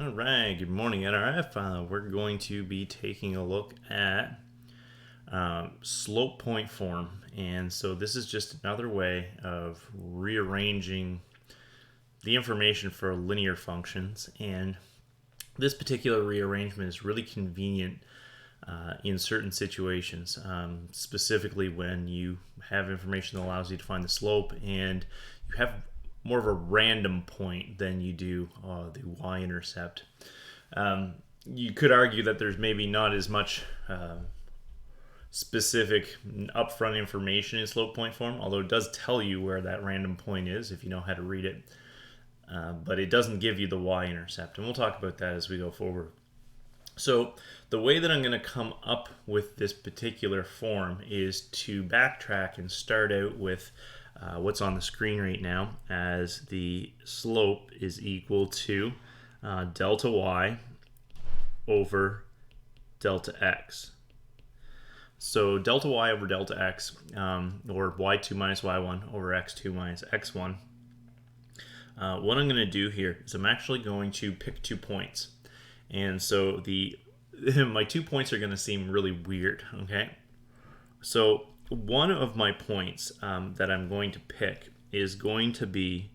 All right, good morning, NRF. We're going to be taking a look at slope point form. And so this is just another way of rearranging the information for linear functions. And this particular rearrangement is really convenient in certain situations, specifically when you have information that allows you to find the slope and you have more of a random point than you do the Y-intercept. You could argue that there's maybe not as much specific upfront information in slope point form, although it does tell you where that random point is if you know how to read it. But it doesn't give you the Y-intercept, and we'll talk about that as we go forward. So the way that I'm going to come up with this particular form is to backtrack and start out with what's on the screen right now, as the slope is equal to delta y over delta x. So delta y over delta x, or y2 minus y1 over x2 minus x1. What I'm going to do here is I'm actually going to pick 2 points. And so my 2 points are going to seem really weird, okay? So one of my points that I'm going to pick is going to be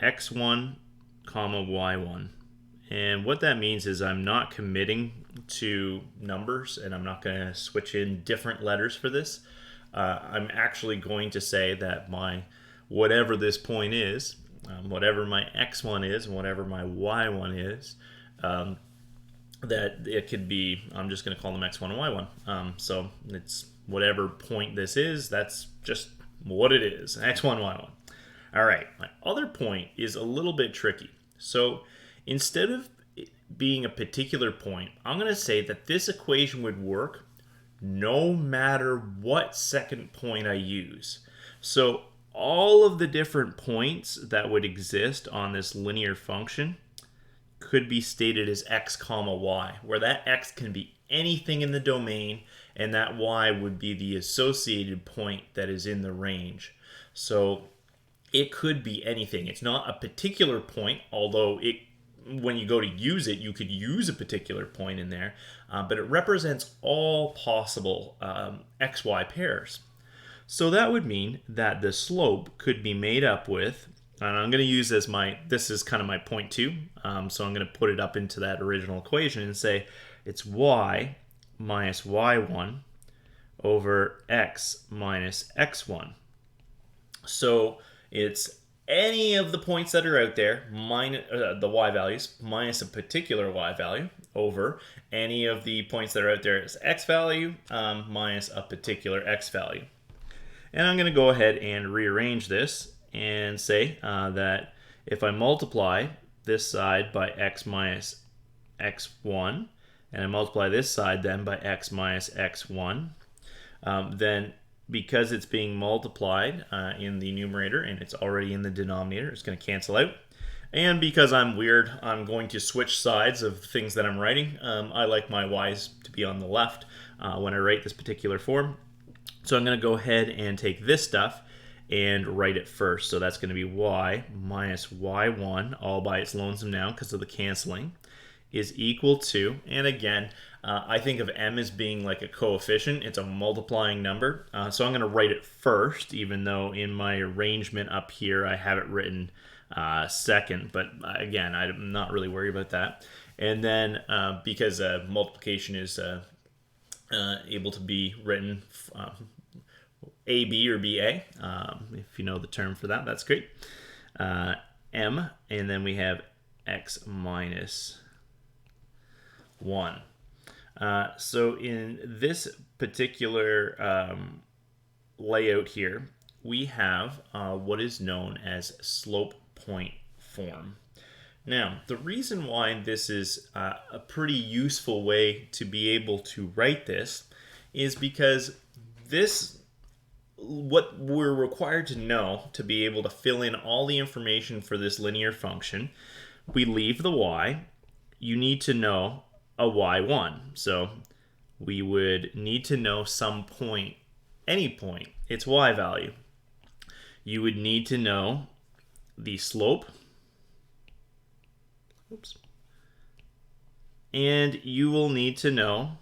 x1 comma y1. And what that means is I'm not committing to numbers, and I'm not going to switch in different letters for this. I'm actually going to say that whatever this point is, whatever my x1 is and whatever my y1 is, that it could be, I'm just going to call them x1 and y1. So it's whatever point this is, that's just what it is, x1, y1. All right, my other point is a little bit tricky. So instead of it being a particular point, I'm going to say that this equation would work no matter what second point I use. So all of the different points that would exist on this linear function could be stated as x comma y, where that x can be anything in the domain and that y would be the associated point that is in the range. So it could be anything. It's not a particular point, although when you go to use it, you could use a particular point in there, but it represents all possible xy pairs. So that would mean that the slope could be made up with, and I'm going to use this is kind of my point 2, so I'm going to put it up into that original equation and say it's y minus y1 over x minus x1. So it's any of the points that are out there, minus the y values, minus a particular y value, over any of the points that are out there as x value, minus a particular x value. And I'm going to go ahead and rearrange this and say that if I multiply this side by x minus x1, and I multiply this side then by x minus x1, then because it's being multiplied in the numerator and it's already in the denominator, it's going to cancel out. And because I'm weird, I'm going to switch sides of things that I'm writing. I like my y's to be on the left when I write this particular form. So I'm going to go ahead and take this stuff and write it first. So that's going to be y minus y1 all by its lonesome now because of the canceling is equal to, and again, I think of m as being like a coefficient. It's a multiplying number. So I'm going to write it first, even though in my arrangement up here I have it written second. But again, I'm not really worried about that. And then because multiplication is able to be written AB or BA, if you know the term for that, that's great. M, and then we have x minus 1. So in this particular layout here, we have what is known as slope point form. Now, the reason why this is a pretty useful way to be able to write this is because what we're required to know to be able to fill in all the information for this linear function, we leave the y. You need to know a y1. So we would need to know some point, any point, its y value. You would need to know the slope. Oops. And you will need to know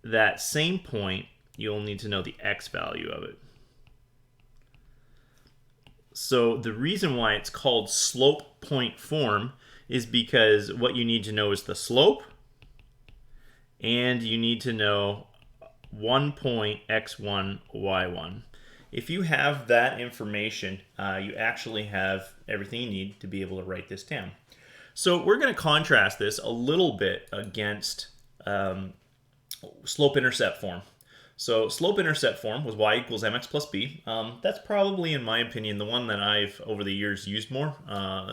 that same point, you'll need to know the x value of it. So the reason why it's called slope point form is because what you need to know is the slope, and you need to know 1 point x1, y1. If you have that information, you actually have everything you need to be able to write this down. So we're going to contrast this a little bit against slope-intercept form. So slope-intercept form was y equals mx plus b. That's probably, in my opinion, the one that I've, over the years, used more.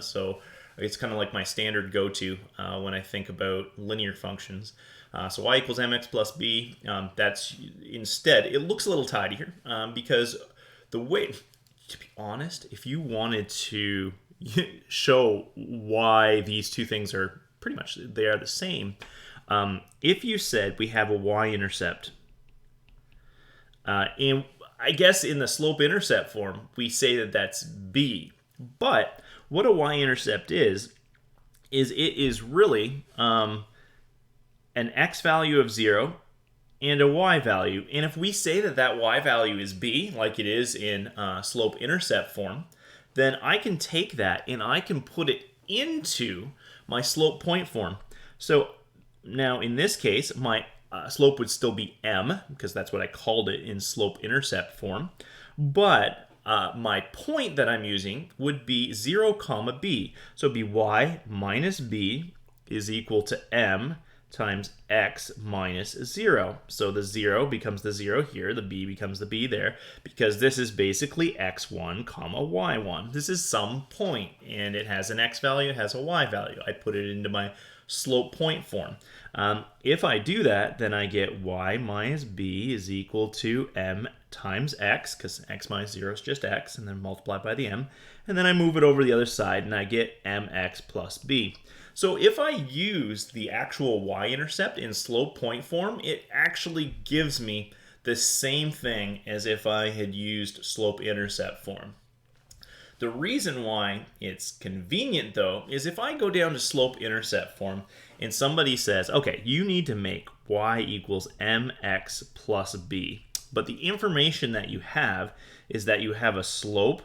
So it's kind of like my standard go-to when I think about linear functions. So y equals mx plus b, that's instead, it looks a little tidier because the way, to be honest, if you wanted to show why these two things are pretty much, they are the same, if you said we have a y-intercept, and I guess in the slope-intercept form, we say that that's b. But what a y-intercept is it is really an x value of 0 and a y value. And if we say that that y value is b, like it is in slope-intercept form, then I can take that and I can put it into my slope point form. So now in this case, my slope would still be m, because that's what I called it in slope-intercept form. But my point that I'm using would be 0, comma b. So it'd be y minus b is equal to m times x minus 0. So the 0 becomes the 0 here, the b becomes the b there, because this is basically x1, comma y1. This is some point, and it has an x value, it has a y value. I put it into my slope point form. If I do that, then I get y minus b is equal to m times x, because x minus 0 is just x, and then multiply by the m. And then I move it over the other side, and I get mx plus b. So if I use the actual y-intercept in slope point form, it actually gives me the same thing as if I had used slope-intercept form. The reason why it's convenient, though, is if I go down to slope-intercept form and somebody says, okay, you need to make y equals mx plus b. But the information that you have is that you have a slope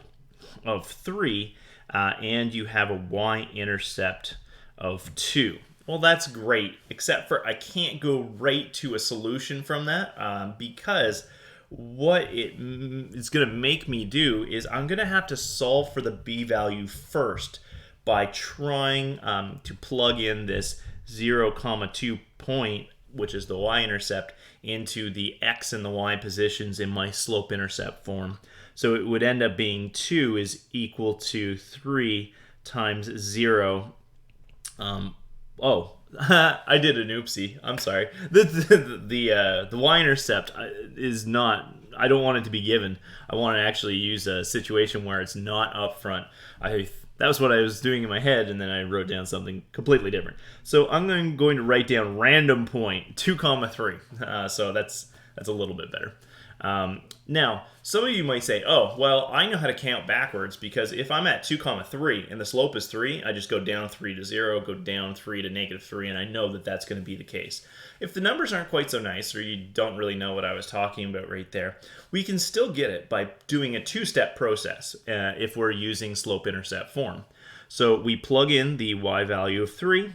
of 3 and you have a y-intercept of 2. Well, that's great, except for I can't go right to a solution from that because what it is going to make me do is I'm going to have to solve for the b value first by trying to plug in this 0, 2 point, which is the y-intercept, into the x and the y positions in my slope-intercept form. So it would end up being 2 is equal to 3 times 0. I did an oopsie. I'm sorry. The y-intercept is not, I don't want it to be given. I want to actually use a situation where it's not up front. That was what I was doing in my head, and then I wrote down something completely different. So I'm going to write down random point 2, 3. So that's a little bit better. Now, some of you might say, oh, well, I know how to count backwards because if I'm at 2, 3 and the slope is 3, I just go down 3 to 0, go down 3 to -3, and I know that that's going to be the case. If the numbers aren't quite so nice or you don't really know what I was talking about right there, we can still get it by doing a two-step process if we're using slope-intercept form. So we plug in the y value of 3,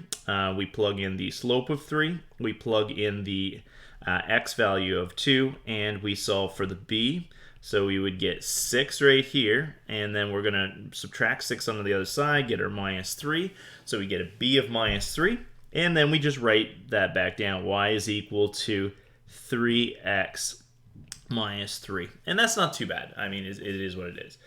we plug in the slope of 3, we plug in the x value of 2, and we solve for the b. So we would get 6 right here, and then we're going to subtract 6 on the other side, get our -3. So we get a b of -3, and then we just write that back down. Y is equal to 3x minus 3. And that's not too bad. I mean, it is what it is.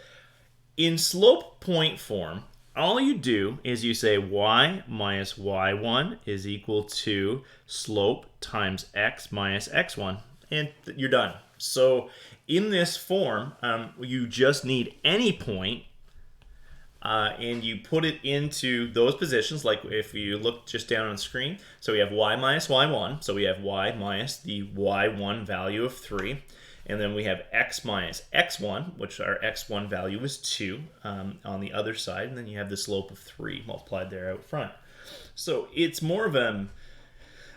In slope point form, all you do is you say y minus y1 is equal to slope times x minus x1, and you're done. So in this form, you just need any point, and you put it into those positions, like if you look just down on the screen. So we have y minus y1, so we have y minus the y1 value of 3. And then we have x minus x1, which our x1 value is 2 on the other side. And then you have the slope of 3 multiplied there out front. So it's more of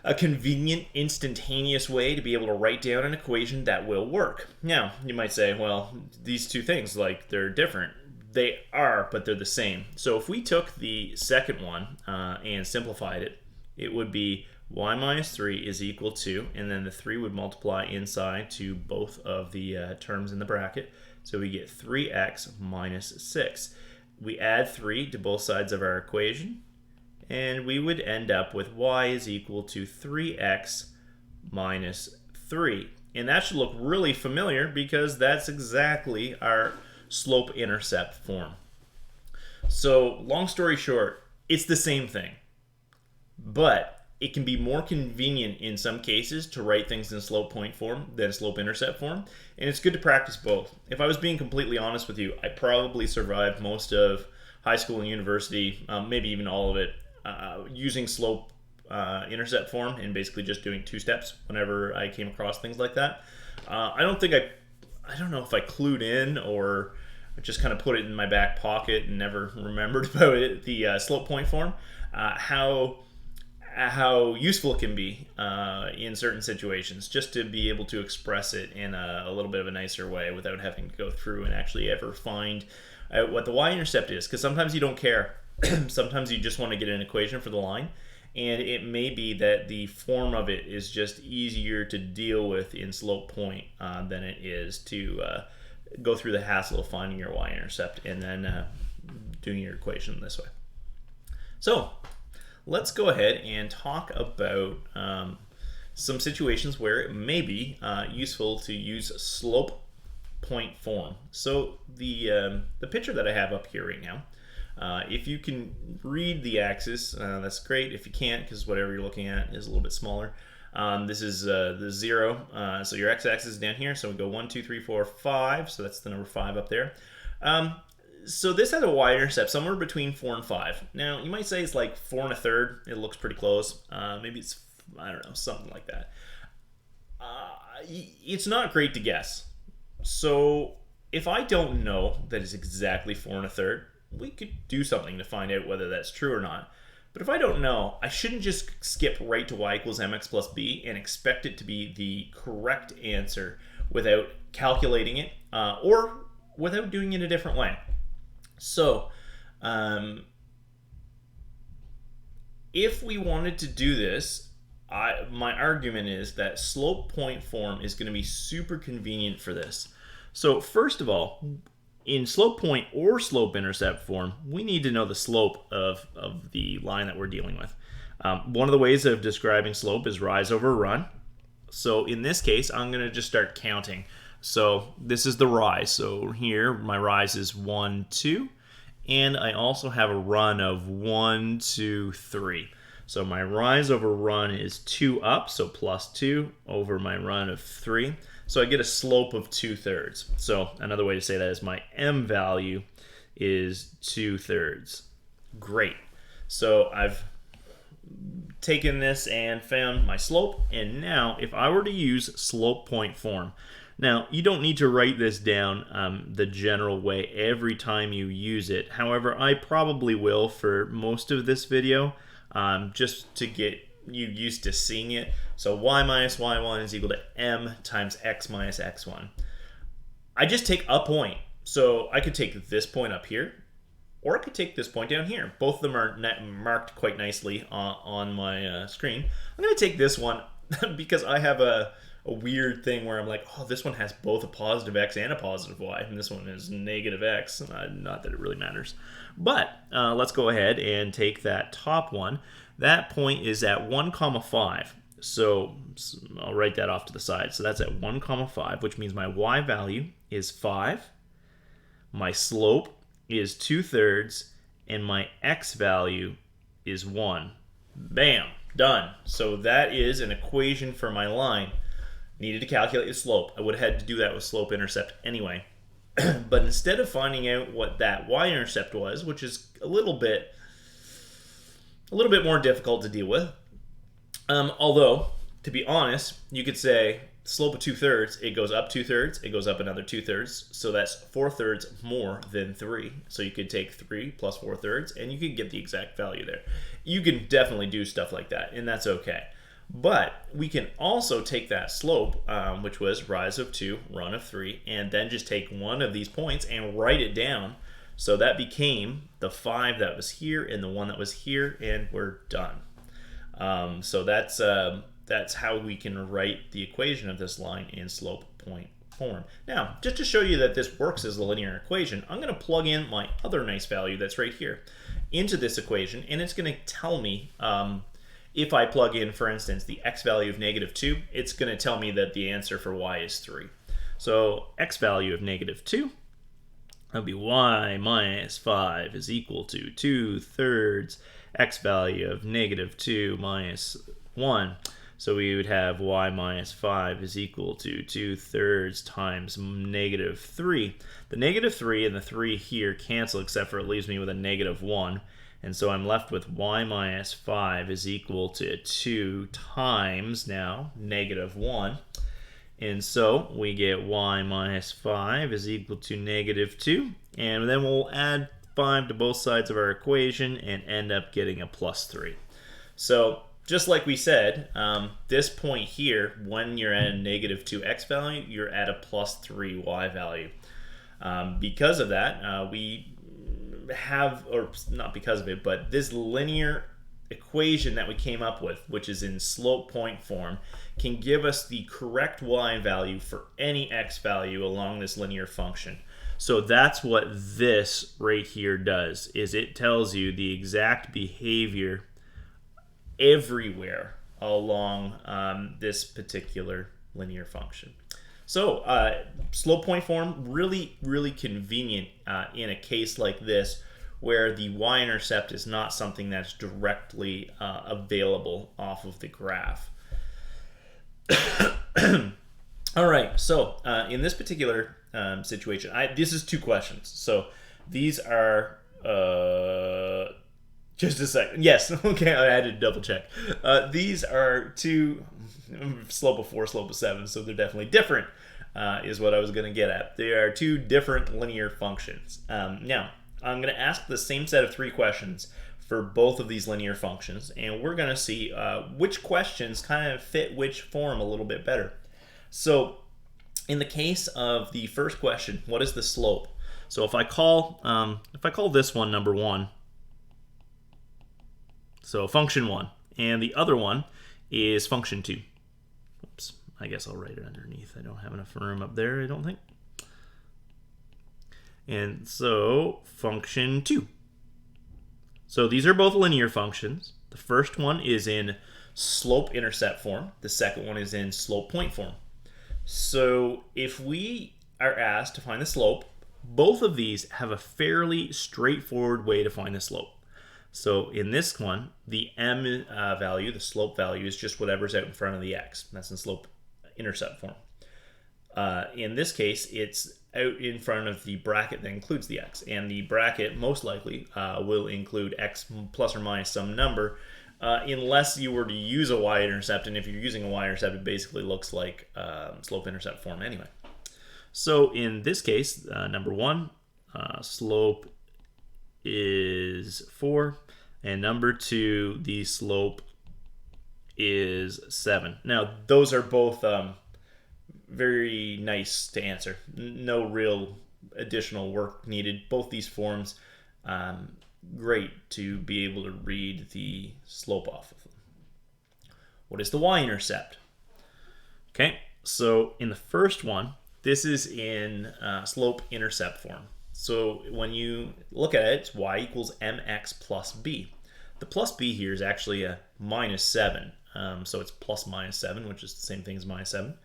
a convenient, instantaneous way to be able to write down an equation that will work. Now, you might say, well, these two things, like, they're different. They are, but they're the same. So if we took the second one and simplified it, it would be y minus 3 is equal to, and then the 3 would multiply inside to both of the terms in the bracket. So we get 3x minus 6. We add 3 to both sides of our equation, and we would end up with y is equal to 3x minus 3. And that should look really familiar because that's exactly our slope-intercept form. So long story short, it's the same thing, but it can be more convenient in some cases to write things in slope point form than slope-intercept form, and it's good to practice both. If I was being completely honest with you, I probably survived most of high school and university, maybe even all of it, using slope-intercept form and basically just doing 2 steps whenever I came across things like that. I don't know if I clued in or just kind of put it in my back pocket and never remembered about it, the slope point form, how useful it can be in certain situations, just to be able to express it in a little bit of a nicer way without having to go through and actually ever find out what the y-intercept is, because sometimes you don't care. Sometimes you just want to get an equation for the line, and it may be that the form of it is just easier to deal with in slope point than it is to go through the hassle of finding your y-intercept and then doing your equation this way. So let's go ahead and talk about some situations where it may be useful to use slope point form. So the picture that I have up here right now, if you can read the axis, that's great. If you can't, because whatever you're looking at is a little bit smaller. This is the 0, so your x-axis is down here, so we go 1, 2, 3, 4, 5, so that's the number 5 up there. So this has a y-intercept somewhere between 4 and 5. Now, you might say it's like 4 1/3. It looks pretty close. Maybe it's, I don't know, something like that. It's not great to guess. So if I don't know that it's exactly 4 1/3, we could do something to find out whether that's true or not. But if I don't know, I shouldn't just skip right to y equals mx plus b and expect it to be the correct answer without calculating it or without doing it a different way. So if we wanted to do this, my argument is that slope point form is going to be super convenient for this. So first of all, in slope point or slope intercept form, we need to know the slope of the line that we're dealing with. One of the ways of describing slope is rise over run. So in this case, I'm going to just start counting. So this is the rise. So here, my rise is 1, 2. And I also have a run of 1, 2, 3. So my rise over run is 2 up, so plus 2 over my run of 3. So I get a slope of 2/3. So another way to say that is my m value is 2/3. Great. So I've taken this and found my slope, and now if I were to use slope point form, now you don't need to write this down the general way every time you use it. However, I probably will for most of this video, just to get you used to seeing it. So y minus y1 is equal to m times x minus x1. I just take a point. So I could take this point up here, or I could take this point down here. Both of them are marked quite nicely on my screen. I'm going to take this one because I have a weird thing where I'm like, oh, this one has both a positive x and a positive y, and this one is negative x. Not that it really matters. But let's go ahead and take that top one. That point is at 1, 5. So I'll write that off to the side. So that's at 1, 5, which means my y value is 5. My slope is 2/3, and my x value is 1. Bam, done. So that is an equation for my line. Needed to calculate the slope. I would have had to do that with slope-intercept anyway. But instead of finding out what that y-intercept was, which is a little bit more difficult to deal with, although, to be honest, you could say slope of 2/3, it goes up 2/3, it goes up another 2/3, so that's 4/3 more than 3. So you could take 3 plus 4/3, and you could get the exact value there. You can definitely do stuff like that, and that's okay. But we can also take that slope, which was rise of 2, run of 3, and then just take one of these points and write it down. So that became the 5 that was here and the 1 that was here, and we're done. So that's how we can write the equation of this line in slope point form. Now, just to show you that this works as a linear equation, I'm going to plug in my other nice value that's right here into this equation, and it's going to tell me, if I plug in, for instance, the x value of -2, it's going to tell me that the answer for y is 3. So x value of -2, that would be y minus 5 is equal to 2/3 x value of -2 minus 1. So we would have y minus 5 is equal to 2/3 times -3. The -3 and the 3 here cancel, except for it leaves me with a -1. And so I'm left with y minus 5 is equal to 2 times now -1. And so we get y minus 5 is equal to -2. And then we'll add 5 to both sides of our equation and end up getting a +3. So just like we said, this point here, when you're at a -2x value, you're at a +3y value. Because of that, we have, or not because of it, but this linear equation that we came up with, which is in slope point form, can give us the correct y value for any x value along this linear function. So that's what this right here does, is it tells you the exact behavior everywhere along this particular linear function. So slope point form, really, really convenient in a case like this where the y-intercept is not something that's directly available off of the graph. All right, so in this particular situation, this is 2 questions. So these are, just a second. Yes, okay, I had to double check. These are 2, slope of 4, slope of 7, so they're definitely different, is what I was going to get at. They are 2 different linear functions. Now, I'm going to ask the same set of 3 questions for both of these linear functions, and we're going to see which questions kind of fit which form a little bit better. So in the case of the first question, what is the slope? So if I call this one number 1, so function 1, and the other one is function 2. Oops, I guess I'll write it underneath. I don't have enough room up there, I don't think. And so function 2. So these are both linear functions. The first one is in slope-intercept form. The second one is in slope point form. So if we are asked to find the slope, both of these have a fairly straightforward way to find the slope. So in this one, the m value, the slope value, is just whatever's out in front of the x. That's in slope-intercept form. In this case, it's out in front of the bracket that includes the x. And the bracket, most likely, will include x plus or minus some number, unless you were to use a y-intercept. And if you're using a y-intercept, it basically looks like slope-intercept form anyway. So in this case, number 1, slope is 4, and number 2, the slope is 7. Now, those are both very nice to answer. No real additional work needed. Both these forms, great to be able to read the slope off of them. What is the y-intercept? Okay, so in the first one, this is in slope-intercept form. So when you look at it, it's y equals mx plus b. The plus b here is actually a minus 7. So it's plus minus 7, which is the same thing as minus 7.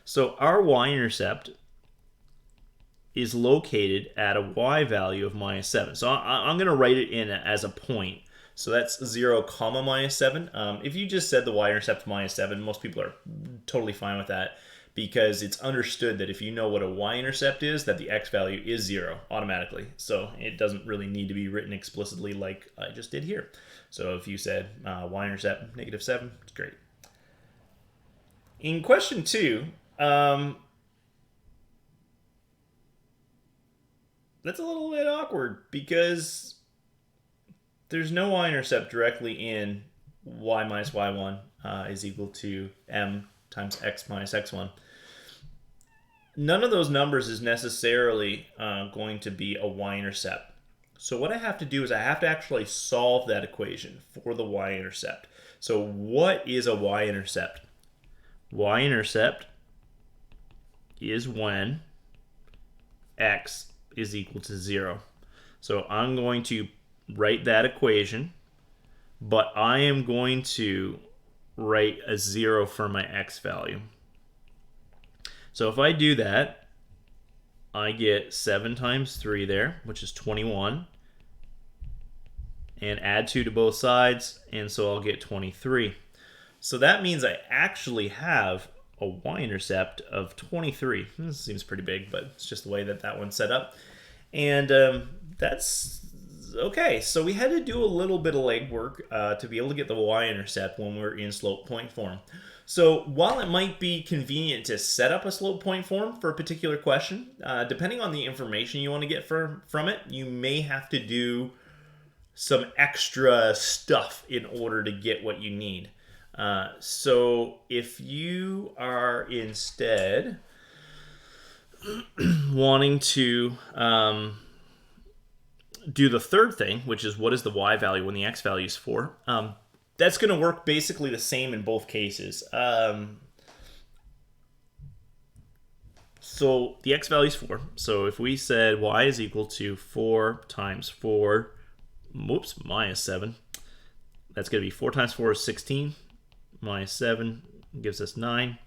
So our y-intercept is located at a y value of minus 7. So I'm going to write it in as a point. So that's 0 comma minus 7. If you just said the y-intercept minus 7, most people are totally fine with that, because it's understood that if you know what a y-intercept is, that the x value is 0 automatically. So it doesn't really need to be written explicitly like I just did here. So if you said y-intercept -7, it's great. In question 2, that's a little bit awkward because there's no y-intercept directly in y minus y1 is equal to m times x minus x1. None of those numbers is necessarily going to be a y-intercept. So what I have to do is I have to actually solve that equation for the y-intercept. So what is a y-intercept? Y-intercept is when x is equal to 0. So I'm going to write that equation, but I am going to write a 0 for my x value. So if I do that, I get 7 times 3 there, which is 21. And add 2 to both sides, and so I'll get 23. So that means I actually have a y-intercept of 23. This seems pretty big, but it's just the way that that one's set up. And that's okay. So we had to do a little bit of legwork to be able to get the y-intercept when we're in slope point form. So while it might be convenient to set up a slope point form for a particular question, depending on the information you want to get from it, you may have to do some extra stuff in order to get what you need. So if you are instead wanting to do the third thing, which is what is the y value when the x value is 4, that's going to work basically the same in both cases. So the x value is 4. So if we said y is equal to 4 times 4, minus 7, that's going to be 4 times 4 is 16, minus 7 gives us 9.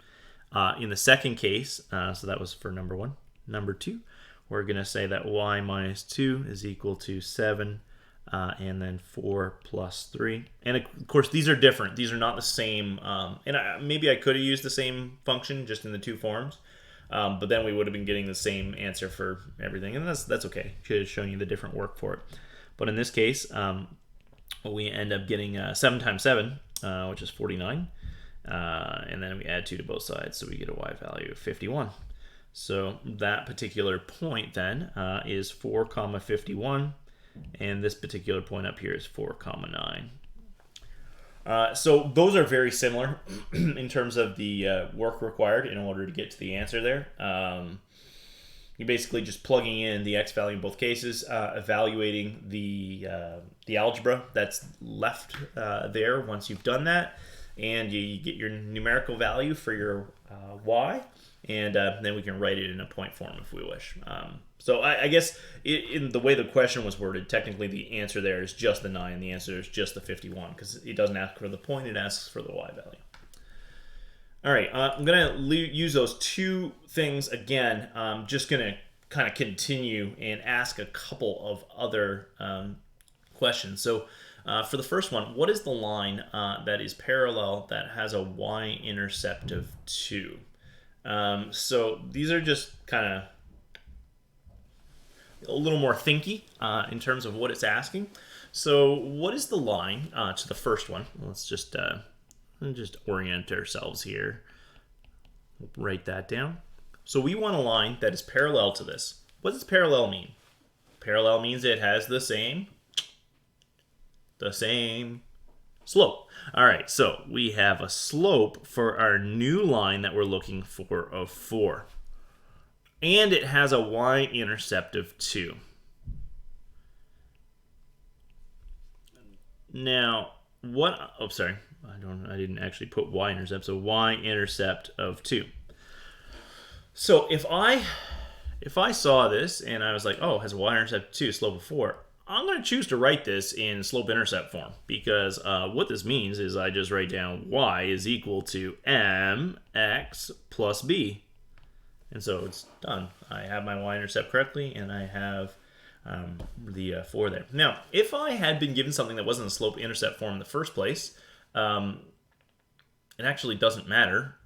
In the second case, so that was for number 1. Number 2, we're going to say that y minus 2 is equal to 7, and then 4 plus 3. And of course, these are different. These are not the same. Maybe I could have used the same function just in the two forms, but then we would have been getting the same answer for everything. And that's okay. Should have shown you the different work for it. But in this case, we end up getting 7 times 7, which is 49. And then we add 2 to both sides, so we get a y value of 51. So that particular point then is 4 comma 51, and this particular point up here is 4 comma 9. So those are very similar in terms of the work required in order to get to the answer there. You're basically just plugging in the x value in both cases, evaluating the algebra that's left there once you've done that, and you get your numerical value for your y, and then we can write it in a point form if we wish. So I guess in the way the question was worded, technically the answer there is just the 9. The answer is just the 51 because it doesn't ask for the point, it asks for the y value. All right, I'm going to use those two things again. I'm just going to kind of continue and ask a couple of other questions. So for the first one, what is the line that is parallel that has a y-intercept of 2? So these are just kind of a little more thinky in terms of what it's asking. So what is the line to the first one? Let's just orient ourselves here. Write that down. So we want a line that is parallel to this. What does parallel mean? Parallel means it has the same slope. All right, so we have a slope for our new line that we're looking for of 4. And it has a y-intercept of 2. Now, I didn't actually put y-intercept, so y-intercept of 2. So if I saw this and I was like, oh, it has a y-intercept of 2, slope of 4, I'm going to choose to write this in slope-intercept form because what this means is I just write down y is equal to mx plus b. And so it's done. I have my y-intercept correctly, and I have the 4 there. Now, if I had been given something that wasn't a slope-intercept form in the first place, it actually doesn't matter.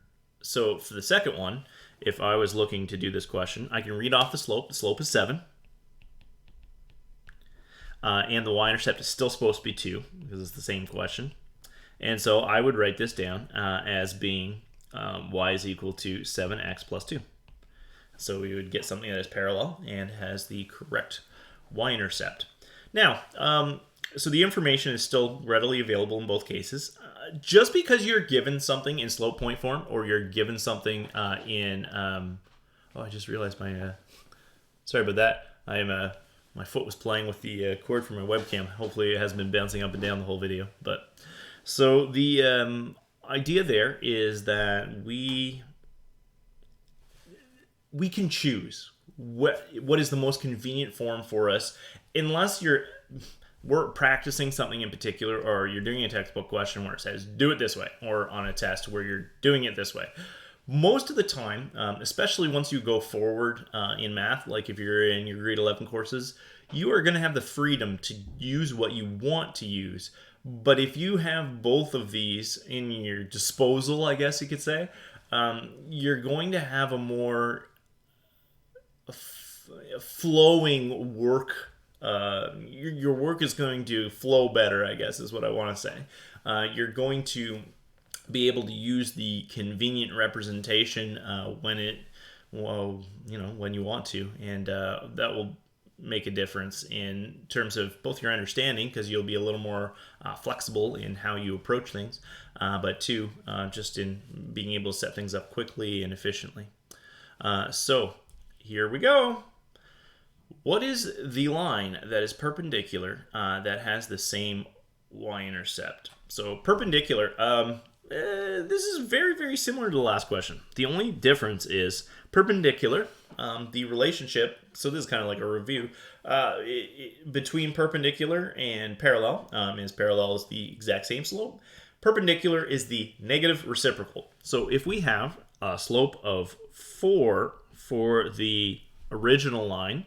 So for the second one, if I was looking to do this question, I can read off the slope. The slope is 7. And the y-intercept is still supposed to be 2 because it's the same question. And so I would write this down as being y is equal to 7x plus 2. So we would get something that is parallel and has the correct y-intercept. Now, So the information is still readily available in both cases. Just because you're given something in slope point form, or you're given something in oh, I just realized my sorry about that. My foot was playing with the cord from my webcam. Hopefully it hasn't been bouncing up and down the whole video. But so the idea there is that we can choose what is the most convenient form for us, unless we're practicing something in particular, or you're doing a textbook question where it says do it this way, or on a test where you're doing it this way. Most of the time, especially once you go forward in math, like if you're in your grade 11 courses, you are going to have the freedom to use what you want to use. But if you have both of these in your disposal, I guess you could say, you're going to have a more flowing work. Your work is going to flow better, I guess is what I want to say. You're going to be able to use the convenient representation when you want to, and that will make a difference in terms of both your understanding, because you'll be a little more flexible in how you approach things, but two, just in being able to set things up quickly and efficiently. So here we go. What is the line that is perpendicular that has the same y-intercept? So perpendicular, this is very, very similar to the last question. The only difference is perpendicular, the relationship, so this is kind of like a review, between perpendicular and parallel, is parallel is the exact same slope. Perpendicular is the negative reciprocal. So if we have a slope of 4 for the original line,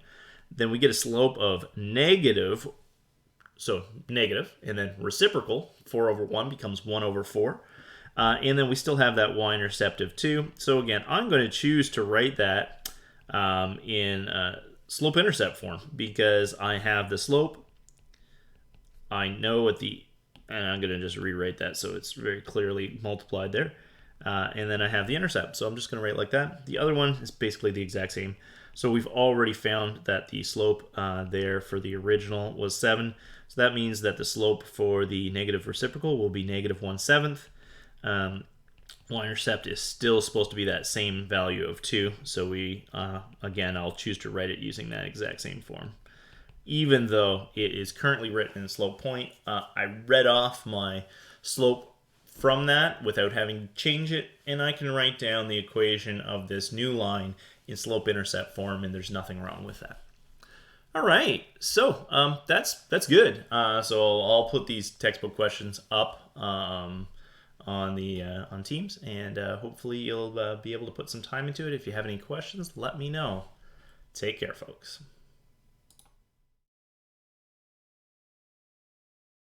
then we get a slope of negative, so negative, and then reciprocal, 4 over 1 becomes 1 over 4. And then we still have that y-intercept of 2. So again, I'm going to choose to write that in slope-intercept form, because I have the slope. I know what and I'm going to just rewrite that so it's very clearly multiplied there. And then I have the intercept. So I'm just going to write it like that. The other one is basically the exact same. So we've already found that the slope there for the original was 7. So that means that the slope for the negative reciprocal will be negative 1/7. Y-intercept is still supposed to be that same value of 2. So we, again, I'll choose to write it using that exact same form. Even though it is currently written in slope point, I read off my slope from that without having to change it, and I can write down the equation of this new line in slope-intercept form, and there's nothing wrong with that. All right, so that's good. So I'll put these textbook questions up on Teams, and hopefully you'll be able to put some time into it. If you have any questions, let me know. Take care, folks.